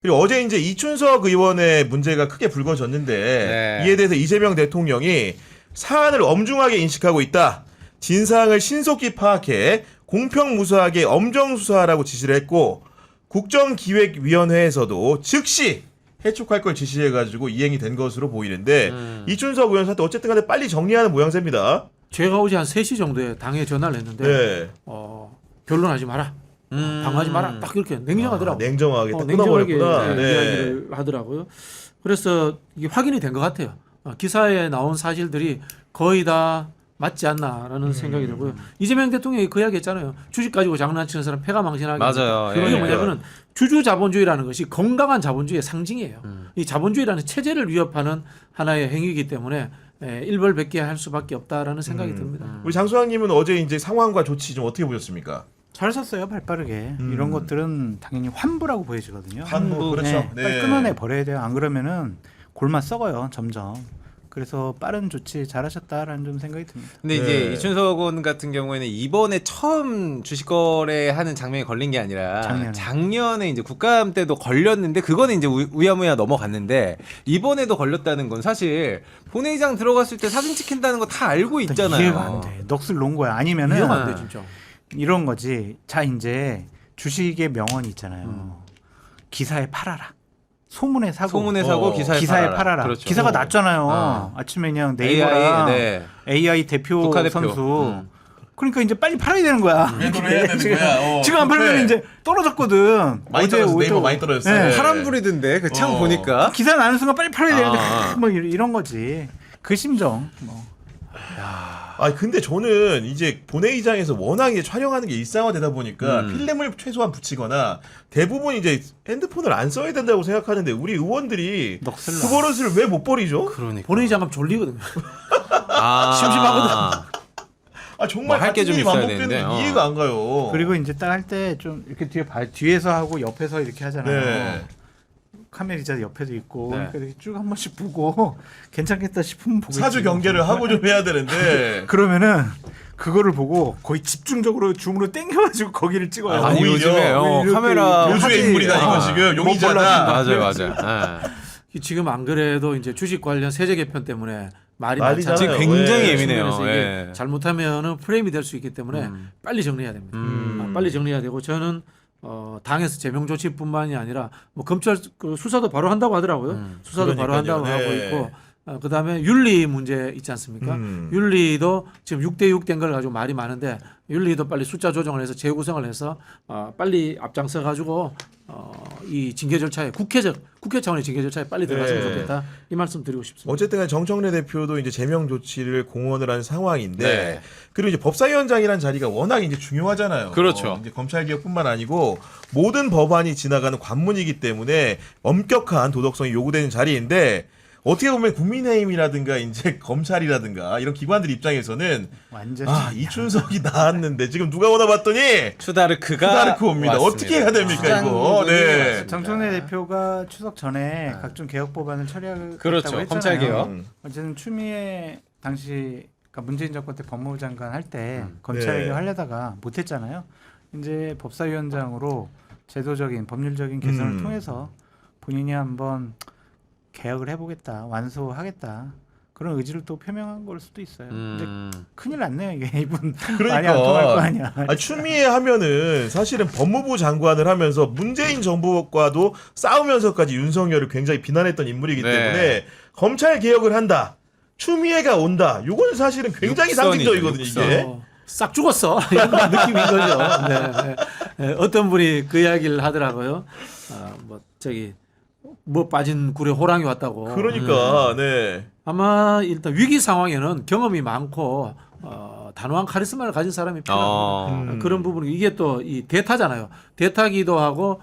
그리고 어제 이제 이춘석 의원의 문제가 크게 불거졌는데 네. 이에 대해서 이재명 대통령이 사안을 엄중하게 인식하고 있다. 진상을 신속히 파악해 공평무수하게 엄정 수사하라고 지시를 했고 국정기획위원회에서도 즉시 해촉할 걸 지시해가지고 이행이 된 것으로 보이는데 이춘석 의원 사태 어쨌든 간에 빨리 정리하는 모양새입니다. 제가 어제 한 3시 정도에 당에 전화를 했는데 네. 변론하지 마라. 방하지 마라. 딱 그렇게 냉정하더라고요. 냉정하게 딱 냉정하게 끊어버렸구나. 네. 이야기를 하더라고요. 그래서 이게 확인이 된 것 같아요. 기사에 나온 사실들이 거의 다 맞지 않나라는 생각이 들고요. 이재명 대통령이 그 이야기 했잖아요. 주식 가지고 장난치는 사람 패가 망신하게. 맞아요. 이게 예. 뭐냐면은 주주 자본주의라는 것이 건강한 자본주의의 상징이에요. 이 자본주의라는 체제를 위협하는 하나의 행위이기 때문에 일벌백계 할 수밖에 없다라는 생각이 듭니다. 우리 장수왕님은 어제 이제 상황과 조치 좀 어떻게 보셨습니까? 잘 썼어요, 발빠르게. 이런 것들은 당연히 환부라고 보여지거든요. 환부, 그렇죠. 네. 빨리 끊어내 버려야 돼요. 안 그러면은 골마 썩어요, 점점. 그래서 빠른 조치 잘하셨다라는 좀 생각이 듭니다. 근데 네. 이제 이춘석 의원 같은 경우에는 이번에 처음 주식 거래하는 장면이 걸린 게 아니라 작년에 이제 국감 때도 걸렸는데 그거는 이제 우야무야 넘어갔는데 이번에도 걸렸다는 건 사실 본회의장 들어갔을 때 사진 찍힌다는 거 다 알고 있잖아요. 이해가 안 돼. 넋을 놓은 거야. 아니면은 이해가 안 돼, 진짜. 이런 거지. 자, 이제 주식의 명언이 있잖아요. 기사에 팔아라. 소문에 사고. 소문에 사고 기사에 팔아라. 그렇죠. 기사가 났잖아요. 아침에 그냥 AI, 네이버랑 네. AI 대표 국가대표. 선수. 그러니까 이제 빨리 팔아야 되는 거야. 매도를 해야 되는 거야. 지금 안 팔면 이제 떨어졌거든. 많이 떨어졌어. 네이버 많이 떨어졌어요. 네. 바람 부리던데 그 창 보니까. 기사 나는 순간 빨리 팔아야 되는데 아. 뭐 이런 거지. 그 심정. 뭐. 아 근데 저는 이제 본회의장에서 워낙 이제 촬영하는 게 일상화되다 보니까 필름을 최소한 붙이거나 대부분 이제 핸드폰을 안 써야 된다고 생각하는데 우리 의원들이 넋을 그 버릇을 왜 못 버리죠? 그러니까. 본회의장 가면 졸리거든요. 심심하거든. 아 정말 뭐 할게 같은 좀 일이 있어야 반복되는데 되는데, 이해가 안 가요. 그리고 이제 딱 할 때 좀 이렇게 뒤에서 하고 옆에서 이렇게 하잖아요. 네. 카메라 기자 옆에도 있고 네. 그러니까 이렇게 쭉 한 번씩 보고 괜찮겠다 싶으면 보겠지. 사주 경계를 하고 좀 해야 되는데 그러면은 그거를 보고 거의 집중적으로 줌으로 당겨가지고 거기를 찍어요. 아, 오히려 이렇게 카메라 요주의 하지. 인물이다 이거 지금 용의자다. 맞아요. 지금 안 그래도 이제 주식 관련 세제 개편 때문에 말이 난리잖아요. 많잖아요. 지금 굉장히 네. 예민해요. 측면에서 이게 예. 잘못하면은 프레임이 될 수 있기 때문에 빨리 정리해야 됩니다. 빨리 정리해야 되고 저는 당에서 제명 조치뿐만이 아니라 뭐 검찰 그 수사도 바로 한다고 하더라고요. 수사도 바로 그러니까요. 한다고 네. 하고 있고 그다음에 윤리 문제 있지 않습니까? 윤리도 지금 6대6 된 걸 가지고 말이 많은데 윤리도 빨리 숫자 조정을 해서 재구성을 해서 빨리 앞장서 가지고 이 징계 절차에 국회 차원의 징계 절차에 빨리 들어갔으면 네. 좋겠다 이 말씀 드리고 싶습니다. 어쨌든 간에 정청래 대표도 이제 제명 조치를 공언을 한 상황인데 네. 그리고 이제 법사위원장이라는 자리가 워낙 이제 중요하잖아요. 그렇죠. 이제 검찰 개혁뿐만 아니고 모든 법안이 지나가는 관문이기 때문에 엄격한 도덕성이 요구되는 자리인데 어떻게 보면 국민의힘이라든가 이제 검찰이라든가 이런 기관들 입장에서는 완전 이춘석이 나왔는데 지금 누가 오나 봤더니 추다르크가 옵니다. 어떻게 해야 됩니까 이거? 네. 정청래 대표가 추석 전에 각종 개혁 법안을 처리하겠다고 그렇죠. 했잖아요. 검찰 개혁. 어쨌든 추미애 당시 그러니까 문재인 정권 때 법무부 장관 할 때 검찰 네. 개혁 하려다가 못했잖아요. 이제 법사위원장으로 제도적인 법률적인 개선을 통해서 본인이 한번 개혁을 해보겠다, 완수하겠다 그런 의지를 또 표명한 걸 수도 있어요. 근데 큰일 났네요 이게 이분 많이 안 통할 거 아니야. 추미애 하면은 사실은 법무부 장관을 하면서 문재인 정부과도 싸우면서까지 윤석열을 굉장히 비난했던 인물이기 네. 때문에 검찰 개혁을 한다. 추미애가 온다. 요거는 사실은 굉장히 육선이죠, 상징적이거든요 육선. 이게. 싹 죽었어 이런 느낌인 거죠. 네. 어떤 분이 그 이야기를 하더라고요. 뭐 빠진 굴에 호랑이 왔다고. 그러니까 네. 아마 일단 위기 상황에는 경험이 많고 단호한 카리스마를 가진 사람이 필요합니다. 그런 부분이 이게 또 이 대타잖아요. 대타기도 하고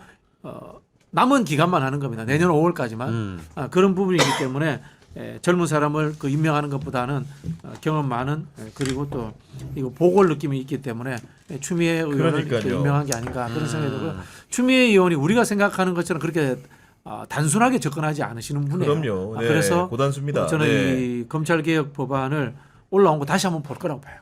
남은 기간만 하는 겁니다. 내년 5월까지만 그런 부분이기 때문에 젊은 사람을 그 임명하는 것보다는 경험 많은 그리고 또 이거 보궐 느낌이 있기 때문에 추미애 의원을 이렇게 임명한 게 아닌가 그런 생각이 들고요. 추미애 의원이 우리가 생각하는 것처럼 그렇게 단순하게 접근하지 않으시는 분이에요. 그럼요. 네. 그래서 고단수입니다. 저는 네. 이 검찰개혁 법안을 올라온 거 다시 한번 볼 거라고 봐요.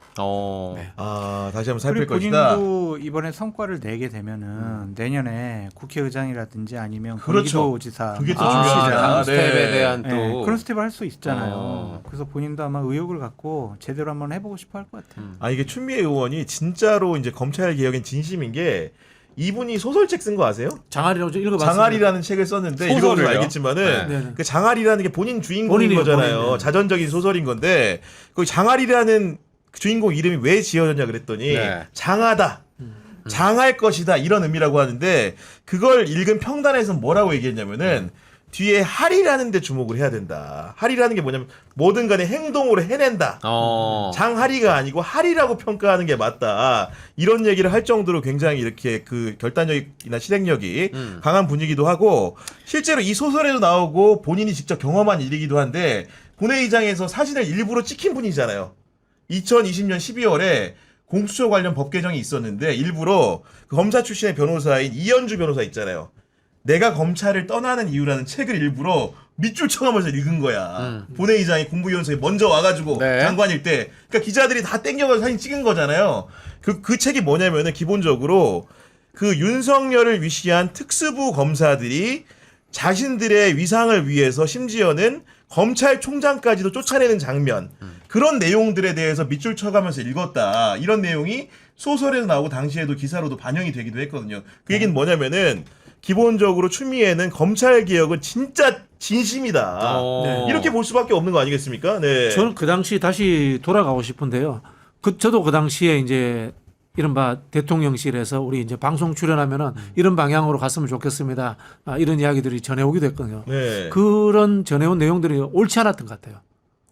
네. 아, 다시 한번 살필 그리고 것이다. 본인도 이번에 성과를 내게 되면은 내년에 국회의장이라든지 아니면 그렇죠. 경기도지사 그게 또 아, 중요하다. 다음 스텝에 네. 대한 네, 또 그런 스텝을 할 수 있잖아요. 어. 그래서 본인도 아마 의욕을 갖고 제대로 한번 해보고 싶어 할 것 같아요. 아, 이게 추미애 의원이 진짜로 이제 검찰 개혁엔 진심인 게 이분이 소설책 쓴 거 아세요? 장아리라고 좀 읽어봤습니다. 장알이라는 책을 썼는데 소설을요? 읽어보면 알겠지만은 네. 네. 그 장알이라는 게 본인 주인공인 본인이에요, 거잖아요. 본인. 네. 자전적인 소설인 건데 그 장알이라는 주인공 이름이 왜 지어졌냐 그랬더니 네. 장하다. 장할 것이다 이런 의미라고 하는데 그걸 읽은 평단에서는 뭐라고 얘기했냐면은 뒤에 할이라는 데 주목을 해야 된다. 할이라는 게 뭐냐면 뭐든 간에 행동으로 해낸다. 장할이가 아니고 할이라고 평가하는 게 맞다. 이런 얘기를 할 정도로 굉장히 이렇게 그 결단력이나 실행력이 강한 분위기도 하고 실제로 이 소설에도 나오고 본인이 직접 경험한 일이기도 한데 본회의장에서 사진을 일부러 찍힌 분이잖아요. 2020년 12월에 공수처 관련 법 개정이 있었는데 일부러 그 검사 출신의 변호사인 이현주 변호사 있잖아요. 내가 검찰을 떠나는 이유라는 책을 일부러 밑줄 쳐가면서 읽은 거야. 본회의장이 공보위원석에 먼저 와가지고 네. 장관일 때, 그러니까 기자들이 다 땡겨가지고 사진 찍은 거잖아요. 그 책이 뭐냐면은 기본적으로 그 윤석열을 위시한 특수부 검사들이 자신들의 위상을 위해서 심지어는 검찰총장까지도 쫓아내는 장면, 그런 내용들에 대해서 밑줄 쳐가면서 읽었다. 이런 내용이 소설에도 나오고 당시에도 기사로도 반영이 되기도 했거든요. 그 얘기는 뭐냐면은 기본적으로 추미애는 검찰 개혁은 진짜 진심이다. 네. 이렇게 볼 수밖에 없는 거 아니겠습니까? 네. 저는 그 당시 다시 돌아가고 싶은데요. 저도 그 당시에 이제 이른바 대통령실에서 우리 이제 방송 출연하면은 이런 방향으로 갔으면 좋겠습니다. 이런 이야기들이 전해오기도 했거든요. 네. 그런 전해온 내용들이 옳지 않았던 것 같아요.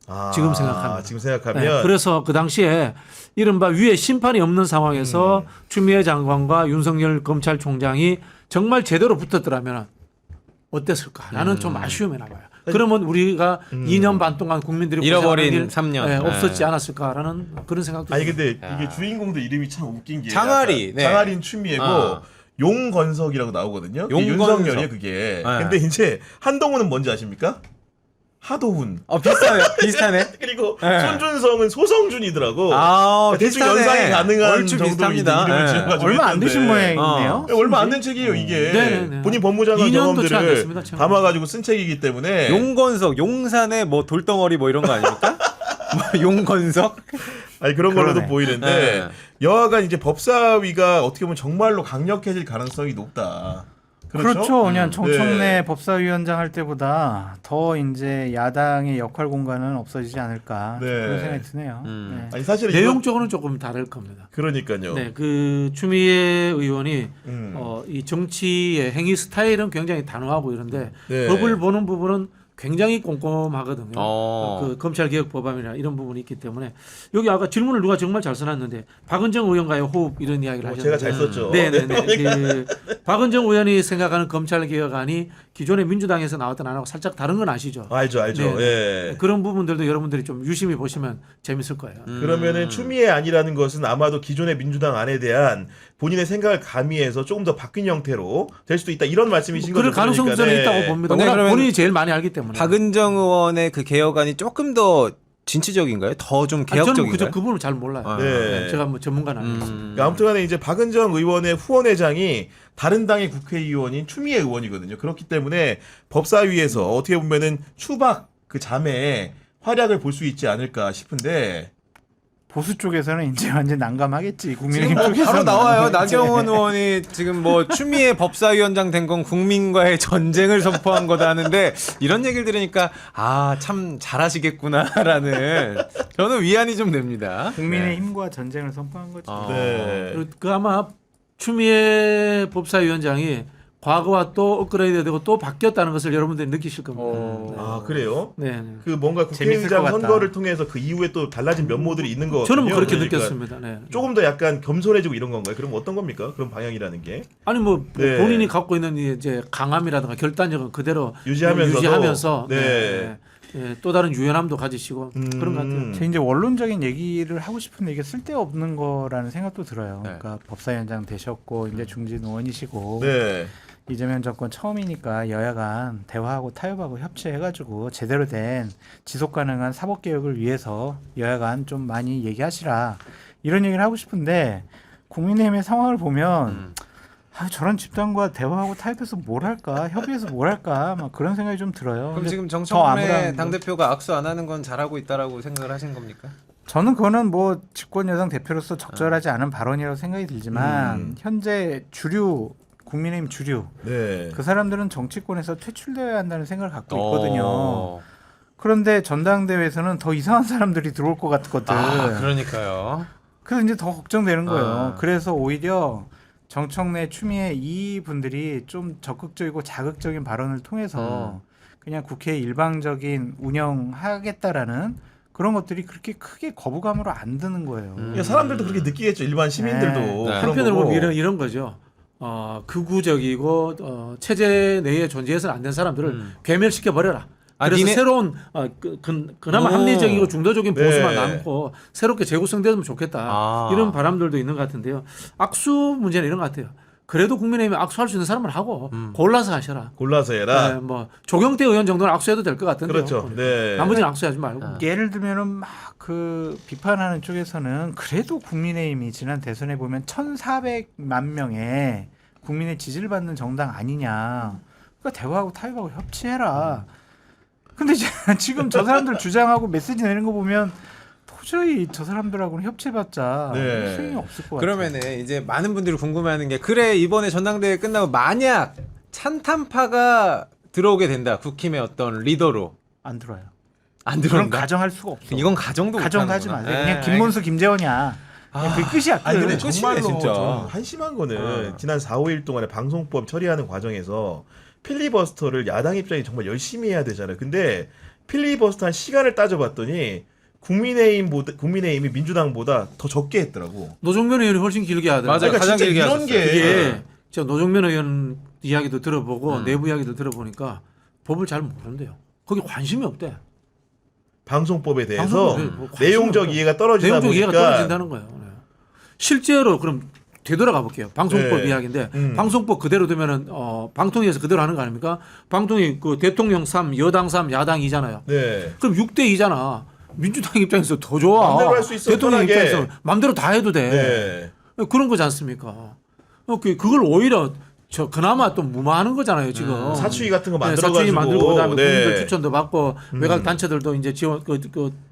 아, 지금 생각하면. 지금 생각하면. 네, 그래서 그 당시에 이른바 위에 심판이 없는 상황에서 추미애 장관과 윤석열 검찰총장이 정말 제대로 붙었더라면 어땠을까? 나는 좀 아쉬움이 나봐요. 그러면 우리가 2년 반 동안 국민들이 잃어버린 고생하는 일, 3년. 네, 네. 없었지 않았을까라는 그런 생각도 아니 듭니다. 근데 이게 주인공도 이름이 참 웃긴 게 장아리, 약간 네. 장아리는 추미애고 아. 용건석이라고 나오거든요. 용건석. 윤석열이에요 그게. 네. 근데 이제 한동훈은 뭔지 아십니까? 하도훈. 비슷하네. 그리고 네. 손준성은 소성준이더라고. 아, 대충 비슷하네. 연상이 가능한 얼추 정도로 비슷합니다. 이름을 네. 지어가지고 얼마 안 했는데. 되신 모양이네요. 얼마 안 된 책이에요 이게. 네네네. 본인 법무장관 2년도 채안 경험들을 됐습니다, 지금. 담아가지고 쓴 책이기 때문에. 용건석, 용산의 뭐 돌덩어리 뭐 이런 거 아닙니까? 뭐 용건석? 아니 그런 걸로도 그러네. 보이는데 네. 여하간 이제 법사위가 어떻게 보면 정말로 강력해질 가능성이 높다. 그렇죠. 그냥 정청래 네. 법사위원장 할 때보다 더 이제 야당의 역할 공간은 없어지지 않을까 네. 그런 생각이 드네요. 네. 아니 사실은 내용적으로는 조금 다를 겁니다. 그러니까요. 네, 그 추미애 의원이 음. 이 정치의 행위 스타일은 굉장히 단호하고 이런데 네. 법을 보는 부분은 굉장히 꼼꼼하거든요. 어. 그 검찰 개혁 법안이나 이런 부분이 있기 때문에 여기 아까 질문을 누가 정말 잘 써놨는데 박은정 의원과의 호흡 이런 이야기를 하셨는데 제가 잘 썼죠. 네네네. 그 박은정 의원이 생각하는 검찰 개혁안이 기존의 민주당에서 나왔던 안하고 살짝 다른 건 아시죠? 알죠. 네. 예. 그런 부분들도 여러분들이 좀 유심히 보시면 재밌을 거예요. 그러면은 추미애 아니라는 것은 아마도 기존의 민주당 안에 대한 본인의 생각을 가미해서 조금 더 바뀐 형태로 될 수도 있다 이런 말씀이신 거죠. 그럴 가능성도 저는 그러니까. 있다고 봅니다. 근데 워낙 그러면 본인이 제일 많이 알기 때문에. 박은정 의원의 그 개혁안이 조금 더 진취적인가요? 더 좀 저는 개혁적인가요? 그 부분을 잘 몰라요. 아, 네. 제가 뭐 전문가는 아니었습니다. 그러니까 아무튼간에 이제 박은정 의원의 후원회장이 다른 당의 국회의원인 추미애 의원이거든요. 그렇기 때문에 법사위에서 어떻게 보면은 추박 그 자매의 활약을 볼 수 있지 않을까 싶은데. 보수 쪽에서는 이제 완전 난감하겠지. 지금 국민의힘 뭐 쪽에서 바로 나와요. 나경원 의원이 지금 뭐 추미애 법사위원장 된 건 국민과의 전쟁을 선포한 거다 하는데 이런 얘기를 들으니까 아, 참 잘하시겠구나라는 저는 위안이 좀 됩니다. 국민의힘과 전쟁을 선포한 거지. 아. 네. 그리고 그 아마 추미애 법사위원장이 과거와 또 업그레이드되고 또 바뀌었다는 것을 여러분들이 느끼실 겁니다. 아 그래요? 네. 네. 그 뭔가 재밌을 국회의장 것 같다. 선거를 통해서 그 이후에 또 달라진 면모들이 있는 거 같거든요. 저는 그렇게 그러니까 느꼈습니다. 네. 조금 더 약간 겸손해지고 이런 건가요? 그럼 어떤 겁니까? 그런 방향이라는 게 아니 뭐 네. 본인이 갖고 있는 이제 강함이라든가 결단력은 그대로 유지하면서도 네. 네, 또 다른 유연함도 가지시고 그런 것 같아요. 제가 이제 원론적인 얘기를 하고 싶은데 이게 쓸데없는 거라는 생각도 들어요. 네. 그러니까 법사위원장 되셨고 이제 중진 의원이시고 네. 이재명 정권 처음이니까 여야 간 대화하고 타협하고 협치해가지고 제대로 된 지속 가능한 사법 개혁을 위해서 여야 간 좀 많이 얘기하시라 이런 얘기를 하고 싶은데 국민의힘의 상황을 보면 저런 집단과 대화하고 타협해서 뭘 할까 협의해서 뭘 할까 막 그런 생각이 좀 들어요. 그럼 근데 지금 저 정청래 아무런 당 대표가 악수 안 하는 건 잘하고 있다라고 생각을 하신 겁니까? 저는 그거는 뭐 집권 여당 대표로서 적절하지 않은 발언이라고 생각이 들지만 현재 주류 국민의힘 주류 네. 그 사람들은 정치권에서 퇴출되어야 한다는 생각을 갖고 있거든요. 어. 그런데 전당대회에서는 더 이상한 사람들이 들어올 것 같거든. 그러니까요. 그래서 이제 더 걱정되는 거예요. 아. 그래서 오히려 정청래, 추미애 이 분들이 좀 적극적이고 자극적인 발언을 통해서 그냥 국회 일방적인 운영하겠다라는 그런 것들이 그렇게 크게 거부감으로 안 드는 거예요. 그러니까 사람들도 그렇게 느끼겠죠. 일반 시민들도. 네. 네. 그런 한편으로 거고. 보면 이런 거죠. 극우적이고 체제 내에 존재해서는 안 된 사람들을 괴멸시켜 버려라. 아, 그래서 니네- 새로운 그나마 합리적이고 중도적인 네. 보수만 남고 새롭게 재구성되면 좋겠다. 아. 이런 바람들도 있는 것 같은데요. 악수 문제는 이런 것 같아요. 그래도 국민의힘이 악수할 수 있는 사람을 하고 골라서 하셔라. 골라서 해라. 네, 뭐 조경태 의원 정도는 악수해도 될 것 같은데요. 그렇죠. 네. 나머지는 악수하지 말고. 예를 들면은 막 그 비판하는 쪽에서는 그래도 국민의힘이 지난 대선에 보면 1,400만 명의 국민의 지지를 받는 정당 아니냐. 그러니까 대화하고 타협하고 협치해라. 근데 이제 지금 저 사람들 주장하고 메시지 내는 거 보면 도저히 저 사람들하고는 협치해봤자 네. 소용이 없을 것 같아요. 그러면은 이제 많은 분들이 궁금해하는 게 그래 이번에 전당대회 끝나고 만약 찬탄파가 들어오게 된다 국힘의 어떤 리더로 안 들어요. 안 그런 들어온다. 가정할 수가 없어. 이건 가정도 가정도 하지 못하는구나. 마세요. 그냥 예, 김문수, 김재원이야. 그냥 그게 끝이야. 끝. 아니 근데 끝이네, 정말로 진짜. 좀 한심한 거는 지난 4, 5일 동안에 방송법 처리하는 과정에서 필리버스터를 야당 입장이 정말 열심히 해야 되잖아요. 근데 필리버스터 한 시간을 따져봤더니 국민의힘이 민주당보다 더 적게 했더라고. 노정면 의원이 훨씬 길게 하더라고요. 맞아요. 그러니까 가장 진짜 길게 이런 하셨어요. 게 이게 제가 노정면 의원 이야기도 들어보고 내부 이야기도 들어보니까 법을 잘 모른대요. 거기 관심이 없대. 방송법에 대해서 방송법에 뭐 관심이 내용적 없다. 이해가 떨어지다 내용적 보니까 이해가 떨어진다는 거예요. 네. 실제로 그럼 되돌아가 볼게요. 방송법 네. 이야기인데 방송법 그대로 두면은 방통위에서 그대로 하는 거 아닙니까? 방통위 그 대통령 3, 여당 3, 야당 2잖아요. 네. 그럼 6대 2잖아. 민주당 입장에서 더 좋아. 마음대로 할수 있어, 대통령 편하게. 입장에서 마음대로 다 해도 돼. 네. 그런 거지 않습니까? 그걸 오히려 그나마 또 무마하는 거잖아요 지금. 사추위 같은 거 네, 만들어가지고. 사추위 만들고 그다음에 네. 국민들 추천도 받고 외곽 단체들도 이제 지원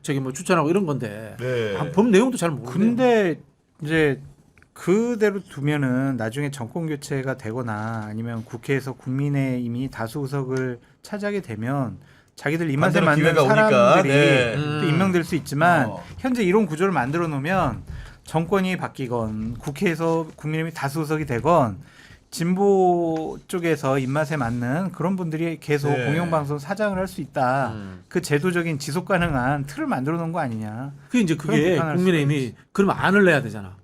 저기 뭐 추천하고 이런 건데 네. 법 내용도 잘 모르는데. 근데 이제 그대로 두면은 나중에 정권 교체가 되거나 아니면 국회에서 국민의힘이 다수 의석을 차지하게 되면 자기들 입맛에 반대로 맞는 기회가 오니까. 사람들이 네. 또 임명될 수 있지만 어. 현재 이런 구조를 만들어 놓으면 정권이 바뀌건 국회에서 국민의힘이 다수 의석이 되건 진보 쪽에서 입맛에 맞는 그런 분들이 계속 네. 공영방송 사장을 할 수 있다. 그 제도적인 지속 가능한 틀을 만들어 놓은 거 아니냐. 그게 이제 그런 그게 비판할 국민의힘이 그러면 안을 내야 되잖아.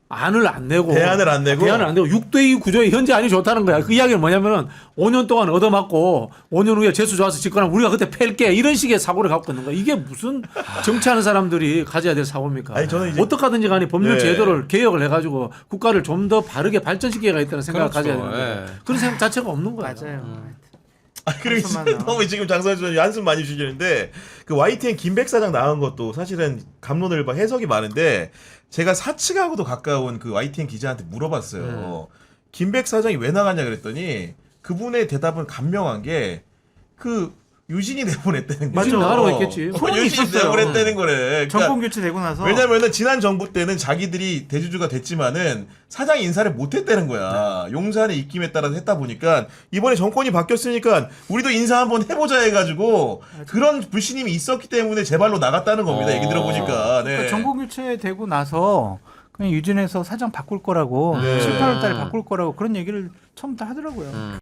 안을 안 내고 대안을 안 내고? 대안을 안 내고 6대2 구조에 현재 안이 좋다는 거야. 그 이야기는 뭐냐면은 5년 동안 얻어맞고 5년 후에 재수 좋아서 집권하면 우리가 그때 팰게 이런 식의 사고를 갖고 있는 거야. 이게 무슨 정치하는 사람들이 가져야 될 사고입니까? 아니, 저는 이제- 어떻게 하든지 간에 법률 네. 제도를 개혁을 해가지고 국가를 좀 더 바르게 발전시켜야 겠다는 생각을 그렇죠. 가져야 되는 거예요. 예. 그런 생각 자체가 없는 거예요. 맞아요. 그리고 한숨만 진짜 나와. 너무 지금 장사님 한숨 많이 쉬시는데 그 YTN 김백 사장 나온 것도 사실은 감론을 봐 해석이 많은데 제가 사측하고도 가까운 그 YTN 기자한테 물어봤어요. 김백 사장이 왜 나갔냐 그랬더니 그분의 대답은 간명한 게 그 유진이 내보냈다는 거죠. 유진이 나가라고 했겠지. 소문이 유진이 있었어요. 내보냈다는 거래. 그러니까 정권 교체되고 나서 왜냐면은 지난 정부 때는 자기들이 대주주가 됐지만은 사장 인사를 못했다는 거야. 용산의 입김에 따라서 했다 보니까 이번에 정권이 바뀌었으니까 우리도 인사 한번 해보자 해가지고 그런 불신임이 있었기 때문에 제발로 나갔다는 겁니다. 얘기 들어보니까. 네. 그러니까 정권 교체되고 나서 그냥 유진에서 사장 바꿀 거라고 네. 7, 8월 달에 바꿀 거라고 그런 얘기를 처음부터 하더라고요.